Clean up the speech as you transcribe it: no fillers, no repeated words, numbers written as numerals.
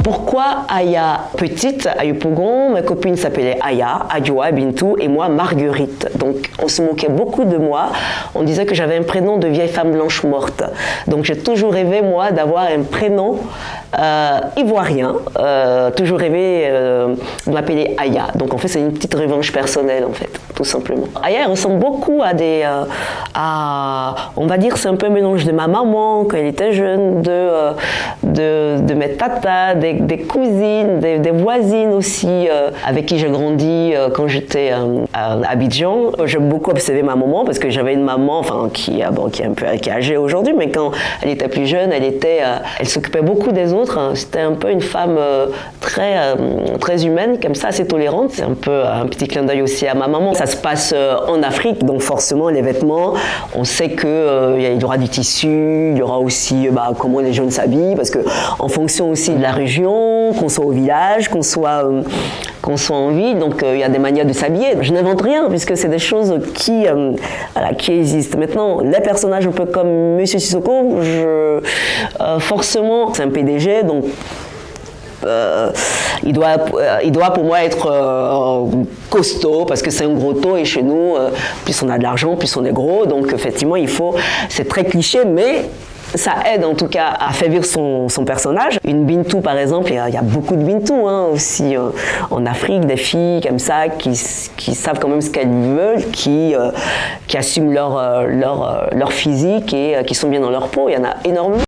Pourquoi Aya? Petite, à Yopougon, ma copine s'appelait Aya, Adjoa, Bintou, et moi Marguerite. Donc on se moquait beaucoup de moi. On disait que j'avais un prénom de vieille femme blanche morte. Donc j'ai toujours rêvé, moi, d'avoir un prénom ivoirien. Toujours rêvé de m'appeler Aya. Donc en fait, c'est une petite revanche personnelle, en fait, tout simplement. Aya, elle ressemble beaucoup à on va dire, c'est un peu un mélange de ma maman quand elle était jeune, de mes tatas, des cousines, des voisines aussi, avec qui j'ai grandi quand j'étais à Abidjan. J'aime beaucoup observer ma maman parce que j'avais une maman, enfin, qui est âgée aujourd'hui, mais quand elle était plus jeune, elle s'occupait beaucoup des autres. C'était un peu une femme très humaine, comme ça, assez tolérante. C'est un peu un petit clin d'œil aussi à ma maman. Ça se passe en Afrique, donc forcément les vêtements, on sait qu'il y aura du tissu, il y aura aussi comment les jeunes s'habillent, parce que en fonction aussi de la région, qu'on soit au village, qu'on soit en ville, donc il y a des manières de s'habiller. Je n'invente rien, puisque c'est des choses qui existent. Maintenant, les personnages un peu comme Monsieur Sissoko, forcément, c'est un PDG, donc il doit pour moi être costaud parce que c'est un gros taux et chez nous, plus on a de l'argent, plus on est gros. Donc effectivement, c'est très cliché, mais ça aide en tout cas à faire vivre son personnage. Une Bintou par exemple, il y a beaucoup de Bintou aussi en Afrique, des filles comme ça qui savent quand même ce qu'elles veulent, qui assument leur physique et qui sont bien dans leur peau. Il y en a énormément.